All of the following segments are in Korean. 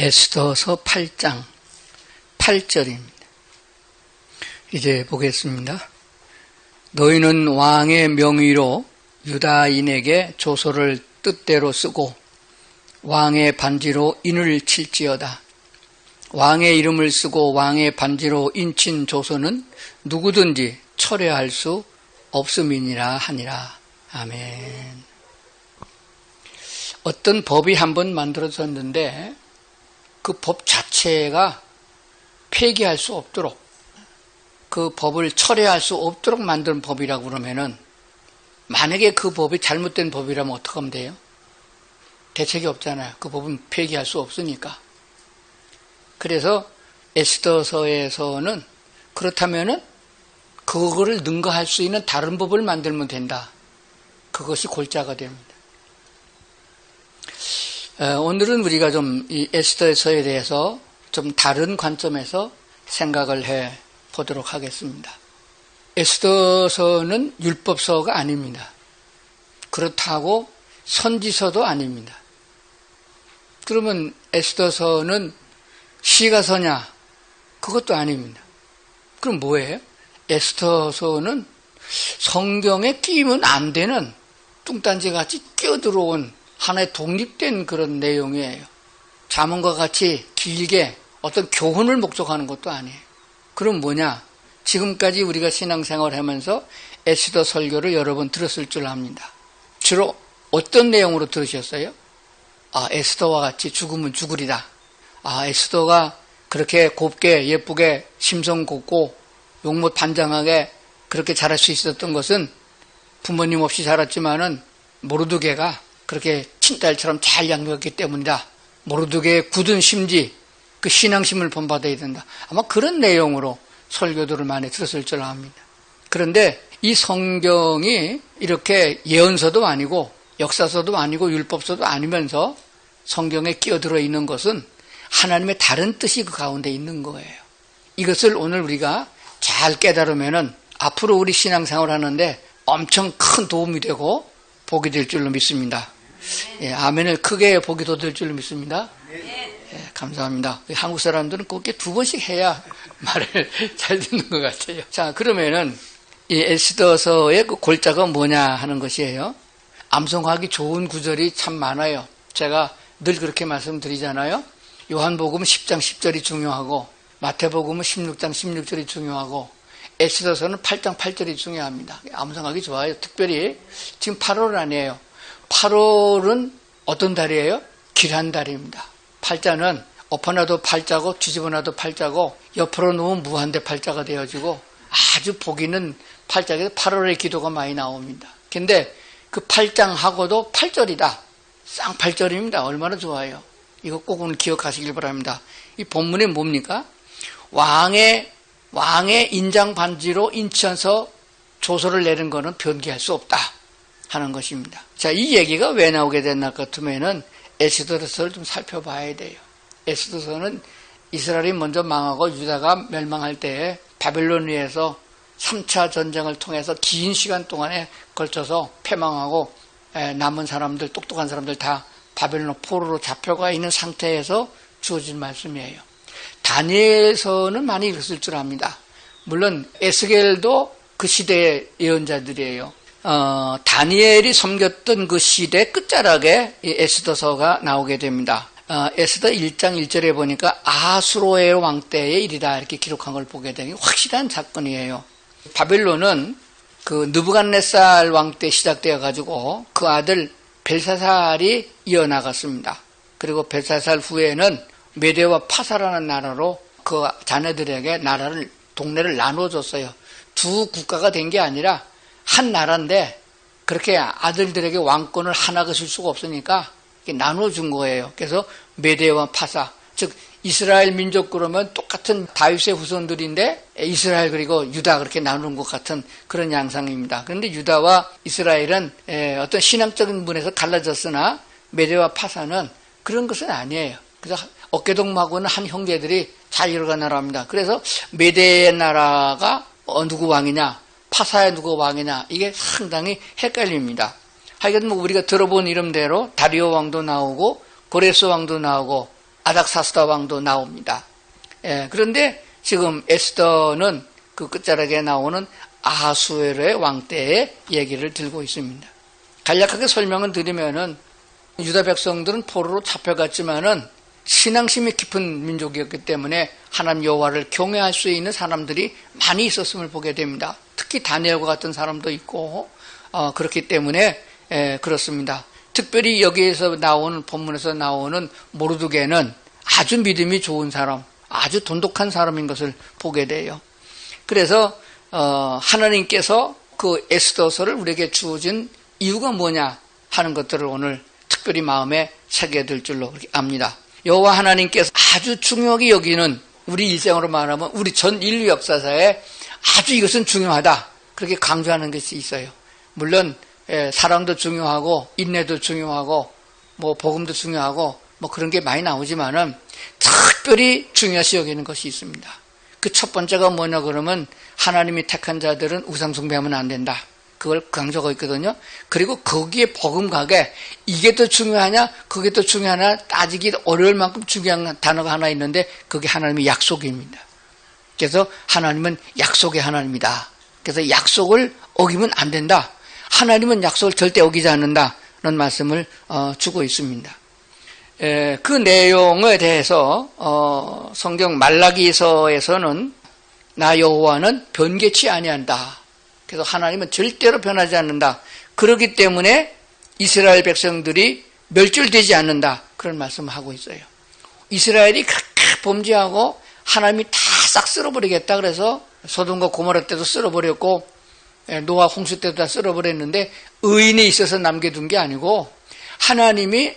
에스더서 8장 8절입니다. 이제 보겠습니다. 너희는 왕의 명의로 유다인에게 조서를 뜻대로 쓰고 왕의 반지로 인을 칠지어다. 왕의 이름을 쓰고 왕의 반지로 인친 조서는 누구든지 철회할 수 없음이니라 하니라. 아멘. 어떤 법이 한번 만들어졌는데 그 법 자체가 폐기할 수 없도록, 그 법을 철회할 수 없도록 만든 법이라고 그러면은, 만약에 그 법이 잘못된 법이라면 어떻게 하면 돼요? 대책이 없잖아요. 그 법은 폐기할 수 없으니까. 그래서 에스더서에서는 그렇다면은 그거를 능가할 수 있는 다른 법을 만들면 된다. 그것이 골자가 됩니다. 오늘은 우리가 좀 이 에스더서에 대해서 좀 다른 관점에서 생각을 해 보도록 하겠습니다. 에스더서는 율법서가 아닙니다. 그렇다고 선지서도 아닙니다. 그러면 에스더서는 시가서냐? 그것도 아닙니다. 그럼 뭐예요? 에스더서는 성경에 끼면 안 되는 뚱딴지같이 끼어들어온 하나의 독립된 그런 내용이에요. 잠언과 같이 길게 어떤 교훈을 목적하는 것도 아니에요. 그럼 뭐냐? 지금까지 우리가 신앙생활을 하면서 에스더 설교를 여러 번 들었을 줄 압니다. 주로 어떤 내용으로 들으셨어요? 에스더와 같이 죽으면 죽으리다. 에스더가 그렇게 곱게 예쁘게 심성 곱고 용모 단장하게 그렇게 자랄 수 있었던 것은 부모님 없이 자랐지만은 모르드게가 그렇게 친딸처럼 잘 양육했기 때문이다. 모르드게의 굳은 심지, 그 신앙심을 본받아야 된다. 아마 그런 내용으로 설교들을 많이 들었을 줄 압니다. 그런데 이 성경이 이렇게 예언서도 아니고 역사서도 아니고 율법서도 아니면서 성경에 끼어들어 있는 것은 하나님의 다른 뜻이 그 가운데 있는 거예요. 이것을 오늘 우리가 잘 깨달으면은 앞으로 우리 신앙생활 하는데 엄청 큰 도움이 되고 복이 될 줄로 믿습니다. 예, 아멘을 크게 복이 될 줄로 믿습니다. 예, 감사합니다. 한국 사람들은 꼭 이렇게 두 번씩 해야 말을 잘 듣는 것 같아요. 자, 그러면은 이 에스더서의 그 골자가 뭐냐 하는 것이에요. 암송하기 좋은 구절이 참 많아요. 제가 늘 그렇게 말씀드리잖아요. 요한복음 10장 10절이 중요하고 마태복음은 16장 16절이 중요하고 에스더서는 8장 8절이 중요합니다. 암송하기 좋아요. 특별히 지금 8월 아니에요. 8월은 어떤 달이에요? 길한 달입니다. 팔자는 엎어놔도 팔자고 뒤집어놔도 팔자고 옆으로 놓으면 무한대 팔자가 되어지고 아주 복 있는 팔자에서 8월에 기도가 많이 나옵니다. 근데 그 8장하고도 8절이다. 쌍팔절입니다. 얼마나 좋아요. 이거 꼭 오늘 기억하시길 바랍니다. 이 본문이 뭡니까? 왕의 인장 반지로 인쳐서 조서를 내는 것은 변기할 수 없다 하는 것입니다. 자, 이 얘기가 왜 나오게 됐나 같으면은 에스더서를 좀 살펴봐야 돼요. 에스더서는 이스라엘이 먼저 망하고 유다가 멸망할 때에 바벨론에서 3차 전쟁을 통해서 긴 시간 동안에 걸쳐서 패망하고 남은 사람들, 똑똑한 사람들 다 바벨론 포로로 잡혀가 있는 상태에서 주어진 말씀이에요. 다니엘서는 많이 읽었을 줄 압니다. 물론 에스겔도 그 시대의 예언자들이에요. 다니엘이 섬겼던 그 시대 끝자락에 이 에스더서가 나오게 됩니다. 에스더 1장 1절에 보니까 아수로의 왕 때의 일이다 이렇게 기록한 걸 보게 되니 확실한 사건이에요. 바벨론은 그 느부갓네살 왕 때 시작되어 가지고 그 아들 벨사살이 이어나갔습니다. 그리고 벨사살 후에는 메대와 파사라는 나라로 그 자녀들에게 동네를 나눠줬어요. 두 국가가 된 게 아니라 한 나라인데 그렇게 아들들에게 왕권을 하나가 줄 수가 없으니까 나눠준 거예요. 그래서 메대와 파사, 즉 이스라엘 민족 그러면 똑같은 다윗의 후손들인데 이스라엘 그리고 유다 그렇게 나누는 것 같은 그런 양상입니다. 그런데 유다와 이스라엘은 어떤 신앙적인 분에서 갈라졌으나 메대와 파사는 그런 것은 아니에요. 그래서 어깨동무하고는 한 형제들이 잘 이뤄간 나라입니다. 그래서 메대의 나라가 누구 왕이냐, 파사의 누구 왕이냐, 이게 상당히 헷갈립니다. 하여간 우리가 들어본 이름대로 다리오 왕도 나오고 고레스 왕도 나오고 아닥사스다 왕도 나옵니다. 그런데 지금 에스더는 그 끝자락에 나오는 아하수에로의 왕 때의 얘기를 들고 있습니다. 간략하게 설명을 드리면은 유다 백성들은 포로로 잡혀갔지만은 신앙심이 깊은 민족이었기 때문에 하나님 여호와를 경외할 수 있는 사람들이 많이 있었음을 보게 됩니다. 특히 다니엘과 같은 사람도 있고 그렇기 때문에 그렇습니다. 특별히 여기에서 나오는 본문에서 나오는 모르드게는 아주 믿음이 좋은 사람, 아주 돈독한 사람인 것을 보게 돼요. 그래서 하나님께서 그 에스더서를 우리에게 주어진 이유가 뭐냐 하는 것들을 오늘 특별히 마음에 새겨둘 줄로 그렇게 압니다. 여호와 하나님께서 아주 중요하게 여기는 우리 일생으로 말하면 우리 전 인류 역사사에 아주 이것은 중요하다 그렇게 강조하는 것이 있어요. 물론 사랑도 중요하고 인내도 중요하고 뭐 복음도 중요하고 뭐 그런 게 많이 나오지만은 특별히 중요시 여기는 것이 있습니다. 그 첫 번째가 뭐냐 그러면 하나님이 택한 자들은 우상 숭배하면 안 된다. 그걸 강조하고 있거든요. 그리고 거기에 버금가게 이게 더 중요하냐 그게 더 중요하냐 따지기 어려울 만큼 중요한 단어가 하나 있는데 그게 하나님의 약속입니다. 그래서 하나님은 약속의 하나님이다. 그래서 약속을 어기면 안 된다. 하나님은 약속을 절대 어기지 않는다. 라는 말씀을 주고 있습니다. 그 내용에 대해서 성경 말라기서에서는 나 여호와는 변개치 아니한다. 그래서 하나님은 절대로 변하지 않는다. 그렇기 때문에 이스라엘 백성들이 멸절되지 않는다. 그런 말씀을 하고 있어요. 이스라엘이 그렇게 범죄하고 하나님이 다 싹 쓸어버리겠다. 그래서 소돔과 고모라 때도 쓸어버렸고 노아 홍수 때도 다 쓸어버렸는데 의인이 있어서 남겨둔 게 아니고 하나님이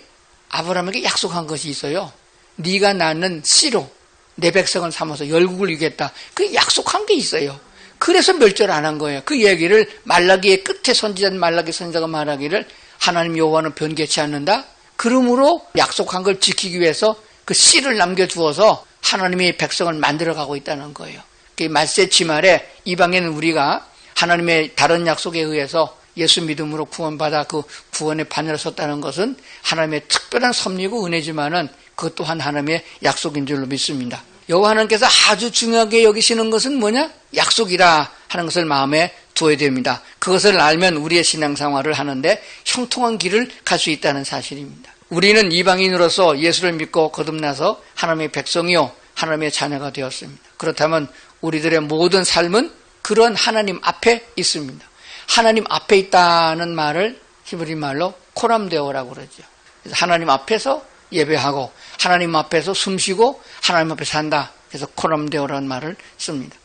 아브라함에게 약속한 것이 있어요. 네가 낳는 씨로 내 백성을 삼아서 열국을 이루겠다. 그 약속한 게 있어요. 그래서 멸절 안 한 거예요. 그 얘기를 말라기의 끝에 선지자 말라기 선지자가 말하기를 하나님 여호와는 변개치 않는다. 그러므로 약속한 걸 지키기 위해서 그 씨를 남겨주어서 하나님의 백성을 만들어가고 있다는 거예요. 그 말세치 말에 이방에는 우리가 하나님의 다른 약속에 의해서 예수 믿음으로 구원받아 그 구원의 반열에 섰다는 것은 하나님의 특별한 섭리고 은혜지만은 그것 또한 하나님의 약속인 줄로 믿습니다. 여호와 하나님께서 아주 중요하게 여기시는 것은 뭐냐? 약속이라 하는 것을 마음에 두어야 됩니다. 그것을 알면 우리의 신앙생활을 하는데 형통한 길을 갈 수 있다는 사실입니다. 우리는 이방인으로서 예수를 믿고 거듭나서 하나님의 백성이요 하나님의 자녀가 되었습니다. 그렇다면 우리들의 모든 삶은 그런 하나님 앞에 있습니다. 하나님 앞에 있다는 말을 히브리 말로 코람데오라고 그러죠. 그래서 하나님 앞에서 예배하고 하나님 앞에서 숨쉬고 하나님 앞에 산다. 그래서 코람데오라는 말을 씁니다.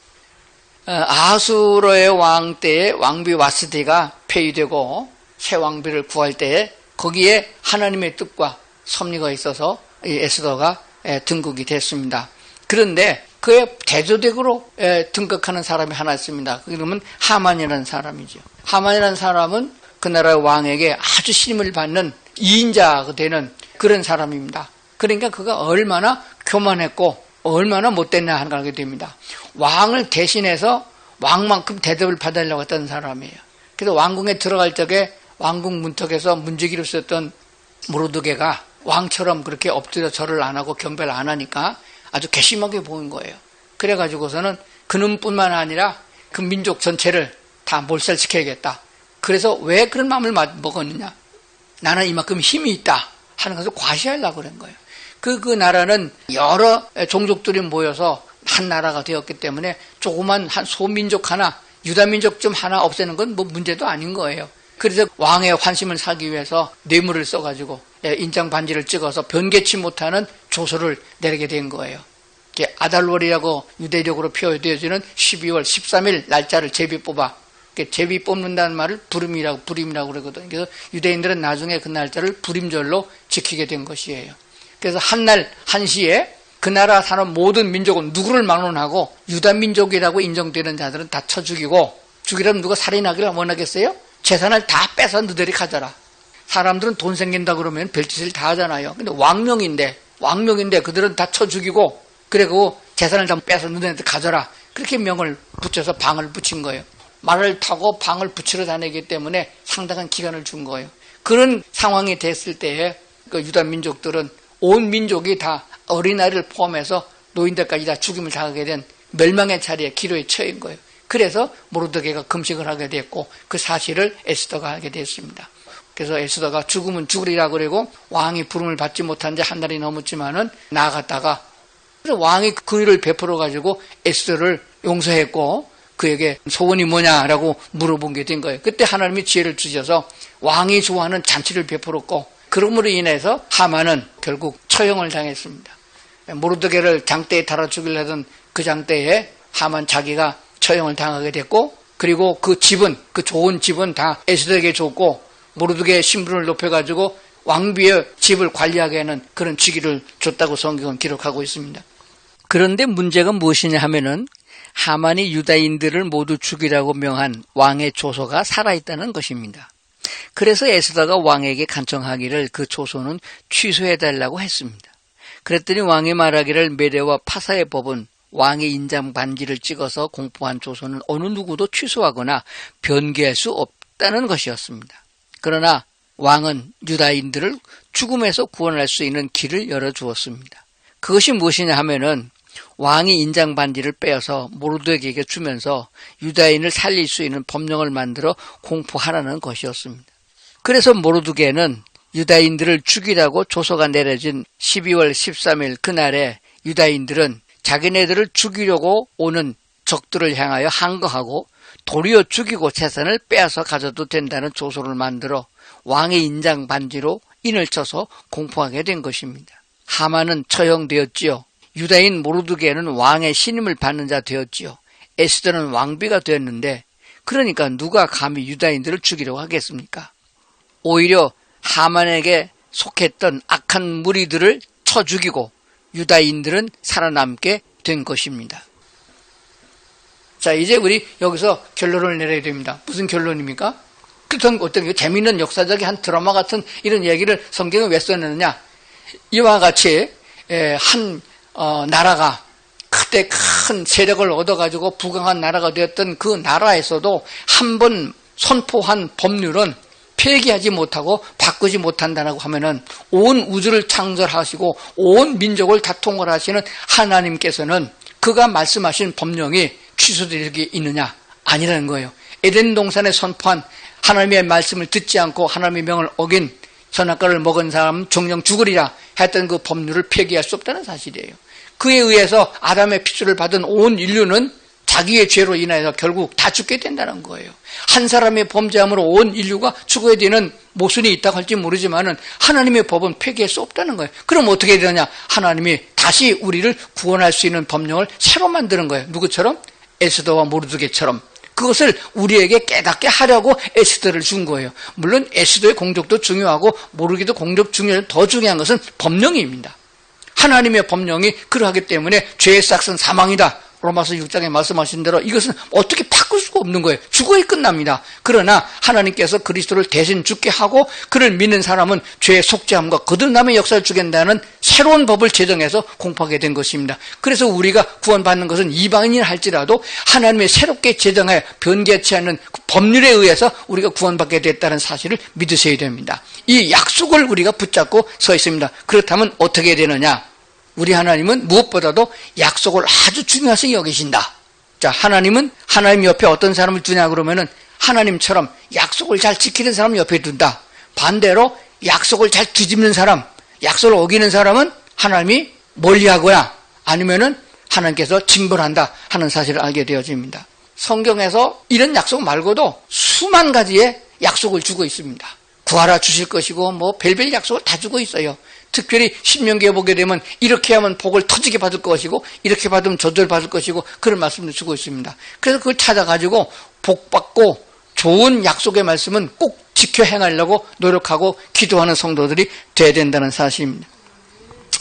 아하수로의 왕 때에 왕비 와스디가 폐위되고 새 왕비를 구할 때에 거기에 하나님의 뜻과 섭리가 있어서 에스더가 등극이 됐습니다. 그런데 그의 대조적으로 등극하는 사람이 하나 있습니다. 그러면 하만이라는 사람이죠. 하만이라는 사람은 그 나라의 왕에게 아주 신임을 받는 2인자가 되는 그런 사람입니다. 그러니까 그가 얼마나 교만했고 얼마나 못됐냐 하는 걸 알게 됩니다. 왕을 대신해서 왕만큼 대접을 받으려고 했던 사람이에요. 그래서 왕궁에 들어갈 적에 왕궁 문턱에서 문지기로 썼던 모르드게가 왕처럼 그렇게 엎드려 절을 안 하고 경배를 안 하니까 아주 괘씸하게 보인 거예요. 그래가지고서는 그놈뿐만 아니라 그 민족 전체를 다 몰살시켜야겠다. 그래서 왜 그런 마음을 먹었느냐? 나는 이만큼 힘이 있다 하는 것을 과시하려고 그런 거예요. 그 나라는 여러 종족들이 모여서 한 나라가 되었기 때문에 조그만 한 소민족 하나, 유다민족 좀 하나 없애는 건 뭐 문제도 아닌 거예요. 그래서 왕의 환심을 사기 위해서 뇌물을 써가지고 인장 반지를 찍어서 변개치 못하는 조서를 내리게 된 거예요. 아달월이라고 유대력으로 표현되어지는 12월 13일 날짜를 제비 뽑아. 제비 뽑는다는 말을 부림이라고 그러거든요. 그래서 유대인들은 나중에 그 날짜를 부림절로 지키게 된 것이에요. 그래서 한날 한시에 그 나라 사는 모든 민족은 누구를 막론하고 유다민족이라고 인정되는 자들은 다 쳐 죽이라면 누가 살인하기를 원하겠어요? 재산을 다 빼서 너희들이 가져라. 사람들은 돈 생긴다 그러면 별짓을 다 하잖아요. 근데 왕명인데 그들은 다 쳐 죽이고 그리고 재산을 다 빼서 너희들한테 가져라. 그렇게 명을 붙여서 방을 붙인 거예요. 말을 타고 방을 붙이러 다니기 때문에 상당한 기간을 준 거예요. 그런 상황이 됐을 때에 그 유다 민족들은 온 민족이 다 어린아이를 포함해서 노인들까지 다 죽임을 당하게 된 멸망의 자리에 기로에 처인 거예요. 그래서 모르드게가 금식을 하게 됐고 그 사실을 에스더가 알게 됐습니다. 그래서 에스더가 죽으면 죽으리라 그러고 왕이 부름을 받지 못한 지 한 달이 넘었지만은 나아갔다가 그래서 왕이 그 일을 베풀어 가지고 에스더를 용서했고 그에게 소원이 뭐냐라고 물어본 게 된 거예요. 그때 하나님이 지혜를 주셔서 왕이 좋아하는 잔치를 베풀었고 그러므로 인해서 하만은 결국 처형을 당했습니다. 모르드게를 장대에 달아 죽이려 하던 그 장대에 하만 자기가 처형을 당하게 됐고 그리고 그 집은 그 좋은 집은 다 에스더에게 줬고 모르드게의 신분을 높여가지고 왕비의 집을 관리하게 하는 그런 직위를 줬다고 성경은 기록하고 있습니다. 그런데 문제가 무엇이냐 하면은 하만이 유다인들을 모두 죽이라고 명한 왕의 조서가 살아있다는 것입니다. 그래서 에스더가 왕에게 간청하기를 그 조서는 취소해달라고 했습니다. 그랬더니 왕이 말하기를 메대와 파사의 법은 왕의 인장 반지를 찍어서 공포한 조서는 어느 누구도 취소하거나 변개할 수 없다는 것이었습니다. 그러나 왕은 유다인들을 죽음에서 구원할 수 있는 길을 열어주었습니다. 그것이 무엇이냐 하면은 왕이 인장 반지를 빼어서 모르드게에게 주면서 유다인을 살릴 수 있는 법령을 만들어 공포하라는 것이었습니다. 그래서 모르드게는 유다인들을 죽이라고 조서가 내려진 12월 13일 그날에 유다인들은 자기네들을 죽이려고 오는 적들을 향하여 항거하고 도리어 죽이고 재산을 빼앗아 가져도 된다는 조서를 만들어 왕의 인장 반지로 인을 쳐서 공포하게 된 것입니다. 하만은 처형되었지요. 유다인 모르드게는 왕의 신임을 받는 자 되었지요. 에스더는 왕비가 되었는데 그러니까 누가 감히 유다인들을 죽이려고 하겠습니까? 오히려 하만에게 속했던 악한 무리들을 쳐 죽이고 유다인들은 살아남게 된 것입니다. 자, 이제 우리 여기서 결론을 내려야 됩니다. 무슨 결론입니까? 어떤 재미있는 역사적인 한 드라마 같은 이런 얘기를 성경에 왜 써내느냐? 이와 같이 한 나라가 그때 큰 세력을 얻어가지고 부강한 나라가 되었던 그 나라에서도 한 번 선포한 법률은 폐기하지 못하고 바꾸지 못한다라고 하면은 온 우주를 창설하시고 온 민족을 다 통솔하시는 하나님께서는 그가 말씀하신 법령이 취소될 게 있느냐? 아니라는 거예요. 에덴 동산에 선포한 하나님의 말씀을 듣지 않고 하나님의 명을 어긴 선악과를 먹은 사람은 정령 죽으리라 했던 그 법률을 폐기할 수 없다는 사실이에요. 그에 의해서 아담의 핏줄을 받은 온 인류는 자기의 죄로 인하여서 결국 다 죽게 된다는 거예요. 한 사람의 범죄함으로 온 인류가 죽어야 되는 모순이 있다고 할지 모르지만은 하나님의 법은 폐기할 수 없다는 거예요. 그럼 어떻게 되느냐? 하나님이 다시 우리를 구원할 수 있는 법령을 새로 만드는 거예요. 누구처럼? 에스더와 모르드게처럼. 그것을 우리에게 깨닫게 하려고 에스더를 준 거예요. 물론 에스더의 공적도 중요하고 모르드게도 공적 중요해서 더 중요한 것은 법령입니다. 하나님의 법령이 그러하기 때문에 죄의 싹은 사망이다. 로마서 6장에 말씀하신 대로 이것은 어떻게 바꿀 수가 없는 거예요. 죽어야 끝납니다. 그러나 하나님께서 그리스도를 대신 죽게 하고 그를 믿는 사람은 죄의 속죄함과 거듭남의 역사를 주겠다는 새로운 법을 제정해서 공포하게 된 것입니다. 그래서 우리가 구원받는 것은 이방인이라 할지라도 하나님의 새롭게 제정하여 변개치 않는 그 법률에 의해서 우리가 구원받게 됐다는 사실을 믿으셔야 됩니다. 이 약속을 우리가 붙잡고 서 있습니다. 그렇다면 어떻게 되느냐? 우리 하나님은 무엇보다도 약속을 아주 중요하게 여기신다. 자, 하나님은 하나님 옆에 어떤 사람을 두냐 그러면은 하나님처럼 약속을 잘 지키는 사람 옆에 둔다. 반대로 약속을 잘 뒤집는 사람, 약속을 어기는 사람은 하나님이 멀리하거나 아니면은 하나님께서 징벌한다 하는 사실을 알게 되어집니다. 성경에서 이런 약속 말고도 수만 가지의 약속을 주고 있습니다. 구하라 주실 것이고 뭐 별별 약속을 다 주고 있어요. 특별히 신명기에 보게 되면 이렇게 하면 복을 터지게 받을 것이고 이렇게 받으면 저절 받을 것이고 그런 말씀을 주고 있습니다. 그래서 그걸 찾아가지고 복받고 좋은 약속의 말씀은 꼭 지켜 행하려고 노력하고 기도하는 성도들이 돼야 된다는 사실입니다.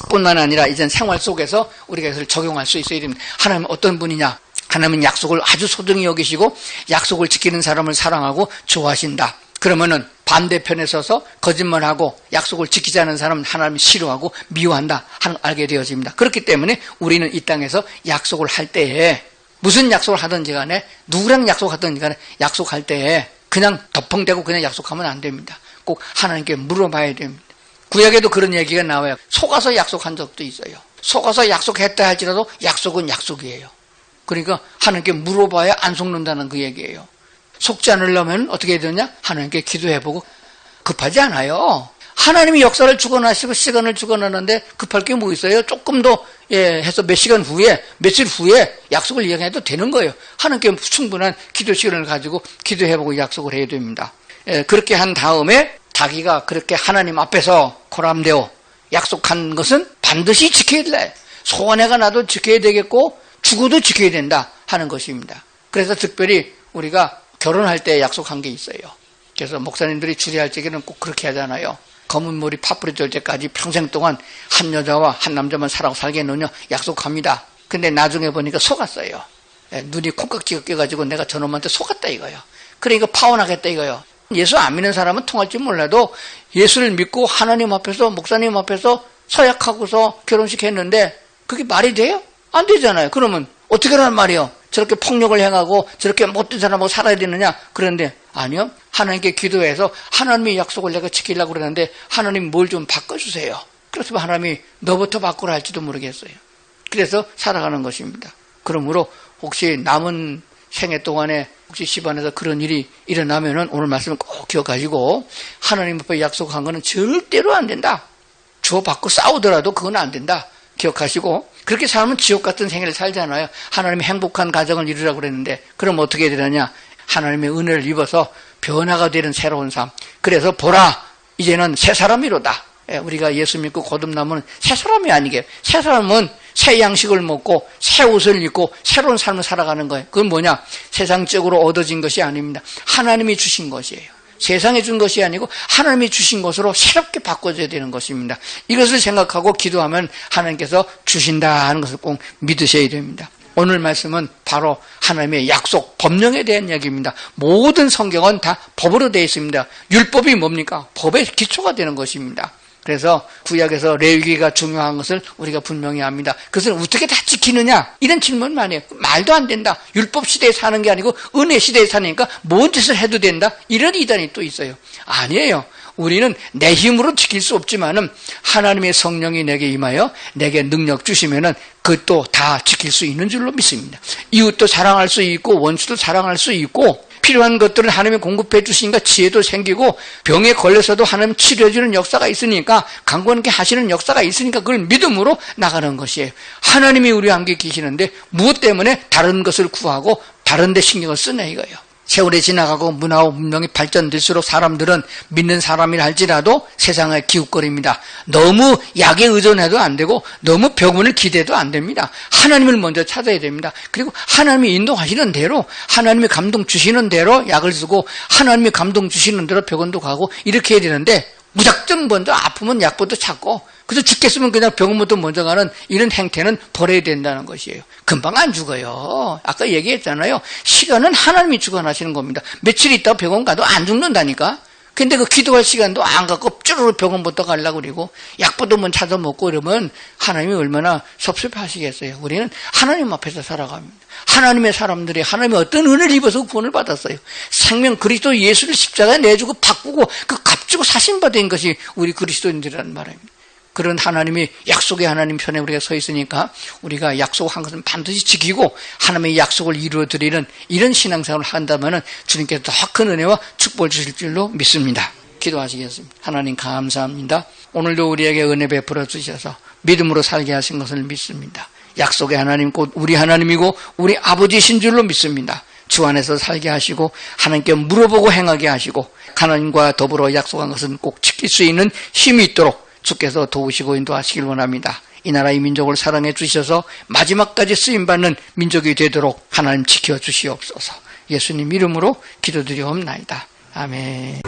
뿐만 아니라 이젠 생활 속에서 우리가 이것을 적용할 수 있어야 됩니다. 하나님은 어떤 분이냐? 하나님은 약속을 아주 소중히 여기시고 약속을 지키는 사람을 사랑하고 좋아하신다. 그러면은 반대편에 서서 거짓말하고 약속을 지키지 않은 사람은 하나님이 싫어하고 미워한다 하는 알게 되어집니다. 그렇기 때문에 우리는 이 땅에서 약속을 할 때에 무슨 약속을 하든지 간에 누구랑 약속하든지 간에 약속할 때에 그냥 덮펑대고 그냥 약속하면 안 됩니다. 꼭 하나님께 물어봐야 됩니다. 구약에도 그런 얘기가 나와요. 속아서 약속한 적도 있어요. 속아서 약속했다 할지라도 약속은 약속이에요. 그러니까 하나님께 물어봐야 안 속는다는 그 얘기예요. 속지 않으려면 어떻게 해야 되느냐? 하나님께 기도해보고. 급하지 않아요. 하나님이 역사를 주관하시고 시간을 주관하는데 급할 게 뭐 있어요? 조금 더 해서 몇 시간 후에, 며칠 후에 약속을 이야기해도 되는 거예요. 하나님께 충분한 기도 시간을 가지고 기도해보고 약속을 해야 됩니다. 그렇게 한 다음에 자기가 그렇게 하나님 앞에서 고람되어 약속한 것은 반드시 지켜야 돼. 소원해가 나도 지켜야 되겠고 죽어도 지켜야 된다 하는 것입니다. 그래서 특별히 우리가 결혼할 때 약속한 게 있어요. 그래서 목사님들이 주례할 적에는 꼭 그렇게 하잖아요. 검은 머리 파뿌리 될 때까지 평생 동안 한 여자와 한 남자만 사랑하고 살겠느냐 약속합니다. 근데 나중에 보니까 속았어요. 눈이 콩깍지가 껴가지고 내가 저놈한테 속았다 이거예요. 그러니까 파혼하겠다 이거예요. 예수 안 믿는 사람은 통할지 몰라도 예수를 믿고 하나님 앞에서 목사님 앞에서 서약하고서 결혼식 했는데 그게 말이 돼요? 안 되잖아요. 그러면 어떻게 하란 말이에요? 저렇게 폭력을 행하고 저렇게 못된 사람하고 살아야 되느냐? 그런데 아니요. 하나님께 기도해서 하나님의 약속을 내가 지키려고 그러는데 하나님 뭘 좀 바꿔주세요. 그래서 하나님이 너부터 바꾸라 할지도 모르겠어요. 그래서 살아가는 것입니다. 그러므로 혹시 남은 생애 동안에 혹시 집안에서 그런 일이 일어나면은 오늘 말씀을 꼭 기억하시고 하나님 앞에 약속한 거는 절대로 안 된다. 주고받고 싸우더라도 그건 안 된다. 기억하시고 그렇게 살면 지옥 같은 생애를 살잖아요. 하나님이 행복한 가정을 이루라고 그랬는데 그럼 어떻게 되느냐? 하나님의 은혜를 입어서 변화가 되는 새로운 삶. 그래서 보라 이제는 새 사람이로다. 우리가 예수 믿고 거듭나면 새 사람이 아니게 새 사람은 새 양식을 먹고 새 옷을 입고 새로운 삶을 살아가는 거예요. 그건 뭐냐? 세상적으로 얻어진 것이 아닙니다. 하나님이 주신 것이에요. 세상에 준 것이 아니고 하나님이 주신 것으로 새롭게 바꿔줘야 되는 것입니다. 이것을 생각하고 기도하면 하나님께서 주신다 하는 것을 꼭 믿으셔야 됩니다. 오늘 말씀은 바로 하나님의 약속, 법령에 대한 이야기입니다. 모든 성경은 다 법으로 되어 있습니다. 율법이 뭡니까? 법의 기초가 되는 것입니다. 그래서 구약에서 레위기가 중요한 것을 우리가 분명히 압니다. 그것을 어떻게 다 지키느냐? 이런 질문 많이 해요. 말도 안 된다. 율법 시대에 사는 게 아니고 은혜 시대에 사니까 뭔 짓을 해도 된다? 이런 이단이 또 있어요. 아니에요. 우리는 내 힘으로 지킬 수 없지만은 하나님의 성령이 내게 임하여 내게 능력 주시면은 그것도 다 지킬 수 있는 줄로 믿습니다. 이웃도 사랑할 수 있고 원수도 사랑할 수 있고 필요한 것들은 하나님이 공급해 주시니까 지혜도 생기고 병에 걸려서도 하나님 치료해 주는 역사가 있으니까 강건케 하시는 역사가 있으니까 그걸 믿음으로 나가는 것이에요. 하나님이 우리 함께 계시는데 무엇 때문에 다른 것을 구하고 다른 데 신경을 쓰냐 이거예요. 세월이 지나가고 문화와 문명이 발전될수록 사람들은 믿는 사람이라 할지라도 세상에 기웃거립니다. 너무 약에 의존해도 안 되고 너무 병원을 기대도 안 됩니다. 하나님을 먼저 찾아야 됩니다. 그리고 하나님이 인도하시는 대로 하나님이 감동 주시는 대로 약을 쓰고 하나님이 감동 주시는 대로 병원도 가고 이렇게 해야 되는데 무작정 먼저 아프면 약부터 찾고 그래서 죽겠으면 그냥 병원부터 먼저 가는 이런 행태는 버려야 된다는 것이에요. 금방 안 죽어요. 아까 얘기했잖아요. 시간은 하나님이 주관하시는 겁니다. 며칠 있다가 병원 가도 안 죽는다니까. 근데 그 기도할 시간도 안 갖고 쭈르르 병원부터 가려고 그러고 약부터 먼저 찾아 먹고 이러면 하나님이 얼마나 섭섭하시겠어요. 우리는 하나님 앞에서 살아갑니다. 하나님의 사람들이 하나님의 어떤 은혜를 입어서 구원을 받았어요. 생명 그리스도 예수를 십자가에 내주고 바꾸고 그 값주고 사신받은 것이 우리 그리스도인들이라는 말입니다. 그런 하나님이 약속의 하나님 편에 우리가 서 있으니까 우리가 약속한 것은 반드시 지키고 하나님의 약속을 이루어드리는 이런 신앙생활을 한다면 주님께서 더 큰 은혜와 축복을 주실 줄로 믿습니다. 기도하시겠습니다. 하나님 감사합니다. 오늘도 우리에게 은혜 베풀어 주셔서 믿음으로 살게 하신 것을 믿습니다. 약속의 하나님 곧 우리 하나님이고 우리 아버지신 줄로 믿습니다. 주 안에서 살게 하시고 하나님께 물어보고 행하게 하시고 하나님과 더불어 약속한 것은 꼭 지킬 수 있는 힘이 있도록 주께서 도우시고 인도하시길 원합니다. 이 나라 이 민족을 사랑해 주셔서 마지막까지 쓰임받는 민족이 되도록 하나님 지켜주시옵소서. 예수님 이름으로 기도드리옵나이다. 아멘.